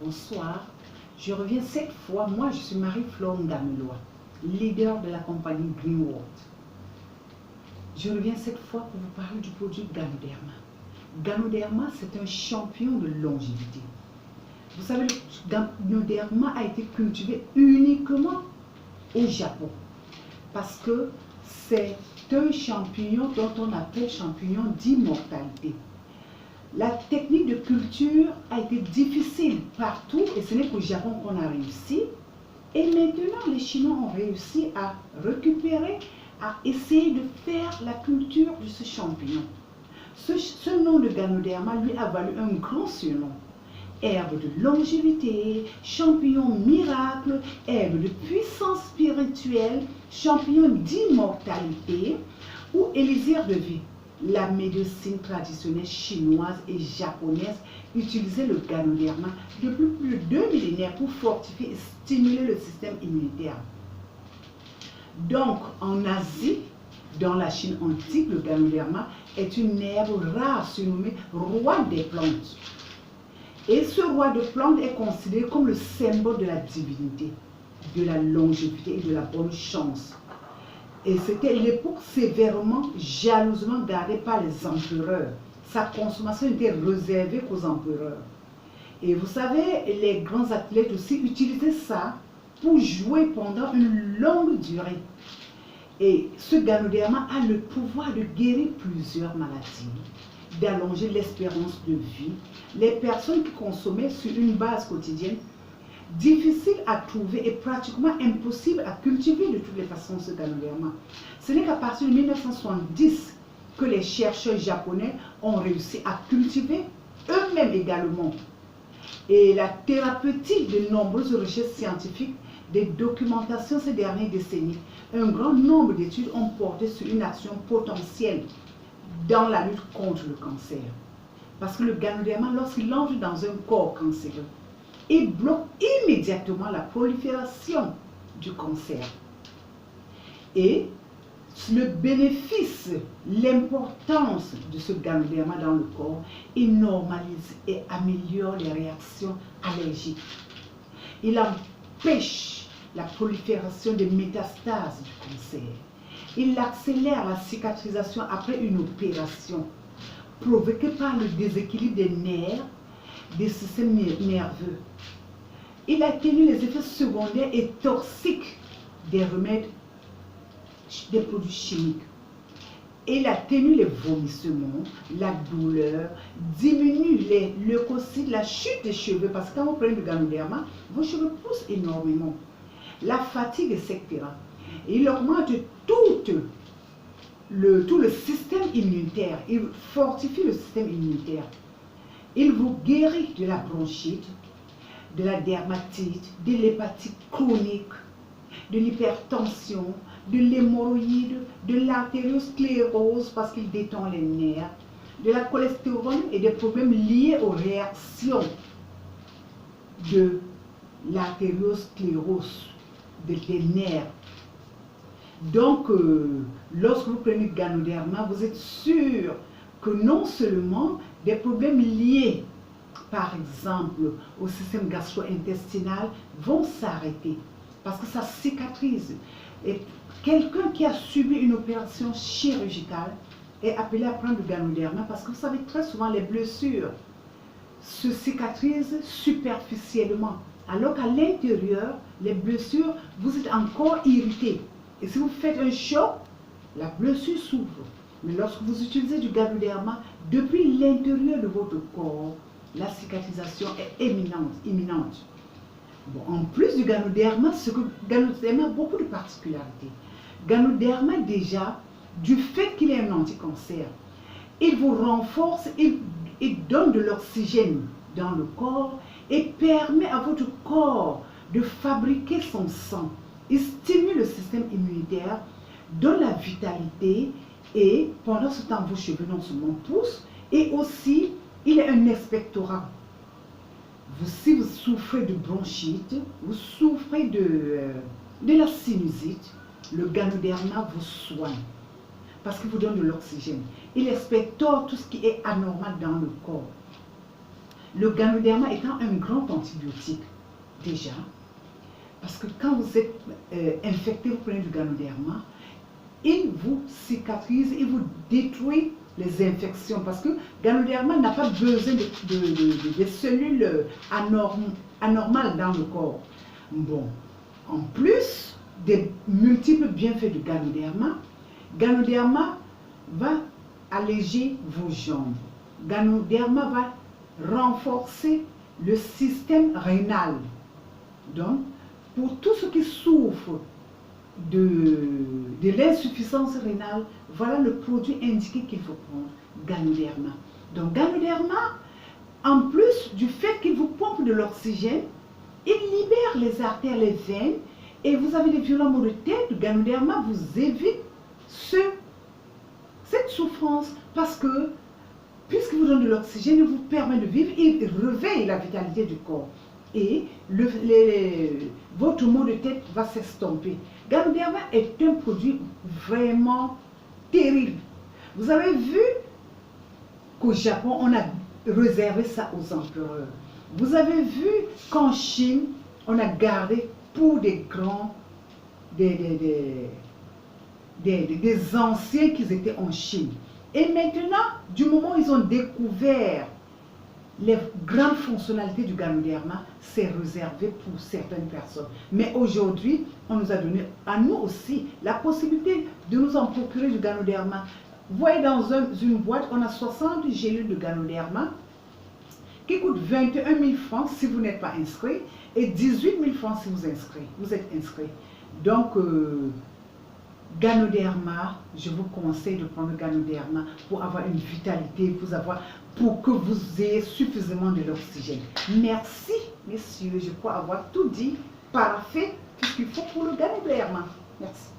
Bonsoir, je reviens cette fois. Moi, je suis Marie-Flore Ngameloa, leader de la compagnie Greenworld. Je reviens cette fois pour vous parler du produit Ganoderma. Ganoderma, c'est un champion de longévité. Vous savez, le Ganoderma a été cultivé uniquement au Japon parce que c'est un champignon dont on appelle champignon d'immortalité. La technique de culture a été difficile partout et ce n'est qu'au Japon qu'on a réussi. Et maintenant, les Chinois ont réussi à récupérer, à essayer de faire la culture de ce champignon. Ce nom de Ganoderma lui a valu un grand surnom. Herbe de longévité, champignon miracle, herbe de puissance spirituelle, champignon d'immortalité ou élixir de vie. La médecine traditionnelle chinoise et japonaise utilisait le Ganoderma depuis plus de 2 millénaires pour fortifier et stimuler le système immunitaire. Donc, en Asie, dans la Chine antique, le Ganoderma est une herbe rare surnommée roi des plantes. Et ce roi de plantes est considéré comme le symbole de la divinité, de la longévité et de la bonne chance. Et c'était l'époque sévèrement, jalousement gardée par les empereurs. Sa consommation était réservée qu'aux empereurs. Et vous savez, les grands athlètes aussi utilisaient ça pour jouer pendant une longue durée. Et ce Ganoderma a le pouvoir de guérir plusieurs maladies, d'allonger l'espérance de vie. Les personnes qui consommaient sur une base quotidienne, difficile à trouver et pratiquement impossible à cultiver de toutes les façons ce Ganoderma. Ce n'est qu'à partir de 1970 que les chercheurs japonais ont réussi à cultiver eux-mêmes également. Et la thérapeutique de nombreuses recherches scientifiques, des documentations ces dernières décennies, un grand nombre d'études ont porté sur une action potentielle dans la lutte contre le cancer. Parce que le Ganoderma, lorsqu'il entre dans un corps cancéreux, il bloque immédiatement la prolifération du cancer. Et le bénéfice, l'importance de ce Ganoderma dans le corps, il normalise et améliore les réactions allergiques. Il empêche la prolifération des métastases du cancer. Il accélère la cicatrisation après une opération provoquée par le déséquilibre des nerfs, des systèmes nerveux. Il atténue les effets secondaires et toxiques des remèdes, des produits chimiques. Il atténue les vomissements, la douleur, diminue les leucocytes, la chute des cheveux, parce que quand vous prenez du Ganoderma, vos cheveux poussent énormément. La fatigue, etc. Et il augmente tout le système immunitaire. Il fortifie le système immunitaire. Il vous guérit de la bronchite, de la dermatite, de l'hépatite chronique, de l'hypertension, de l'hémorroïde, de l'artériosclérose parce qu'il détend les nerfs, de la cholestérol et des problèmes liés aux réactions de l'artériosclérose, des nerfs. Donc, lorsque vous prenez Ganoderma, vous êtes sûr que non seulement des problèmes liés, par exemple, au système gastro-intestinal vont s'arrêter parce que ça cicatrise. Et quelqu'un qui a subi une opération chirurgicale est appelé à prendre du Ganoderma parce que vous savez, très souvent, les blessures se cicatrisent superficiellement, alors qu'à l'intérieur, les blessures, vous êtes encore irrité. Et si vous faites un choc, la blessure s'ouvre. Mais lorsque vous utilisez du Ganoderma, depuis l'intérieur de votre corps, la cicatrisation est imminente. Bon, en plus du Ganoderma, Ganoderma a beaucoup de particularités. Ganoderma, déjà, du fait qu'il est un anticancer, il vous renforce, il donne de l'oxygène dans le corps et permet à votre corps de fabriquer son sang. Il stimule le système immunitaire, donne la vitalité et pendant ce temps, vos cheveux non seulement poussent et aussi il est un expectorant. Si vous souffrez de bronchite, vous souffrez de la sinusite, le Ganoderma vous soigne parce qu'il vous donne de l'oxygène. Il expectore tout ce qui est anormal dans le corps. Le Ganoderma étant un grand antibiotique, déjà, parce que quand vous êtes infecté, vous prenez du Ganoderma, il vous cicatrise, il vous détruit les infections, parce que Ganoderma n'a pas besoin de cellules anormales dans le corps. Bon, en plus des multiples bienfaits du Ganoderma, Ganoderma va alléger vos jambes. Ganoderma va renforcer le système rénal. Donc, pour tous ceux qui souffrent de l'insuffisance rénale, voilà le produit indiqué qu'il faut prendre, Ganoderma. Donc, Ganoderma, en plus du fait qu'il vous pompe de l'oxygène, il libère les artères, les veines, et vous avez des violents maux de tête. Ganoderma vous évite cette souffrance, parce que puisqu'il vous donne de l'oxygène, il vous permet de vivre, il réveille la vitalité du corps. Et votre maux de tête va s'estomper. Ganoderma est un produit vraiment terrible. Vous avez vu qu'au Japon, on a réservé ça aux empereurs. Vous avez vu qu'en Chine, on a gardé pour des grands, des anciens qui étaient en Chine. Et maintenant, du moment où ils ont découvert les grandes fonctionnalités du Ganoderma, c'est réservé pour certaines personnes. Mais aujourd'hui, on nous a donné à nous aussi la possibilité de nous en procurer du Ganoderma. Vous voyez, dans une boîte, on a 60 gélules de Ganoderma qui coûtent 21 000 francs si vous n'êtes pas inscrit et 18 000 francs si vous êtes inscrit. Donc, Ganoderma, je vous conseille de prendre Ganoderma pour avoir une vitalité, pour que vous ayez suffisamment de l'oxygène. Merci, messieurs, je crois avoir tout dit, parfait, tout ce qu'il faut pour le Ganoderma. Merci.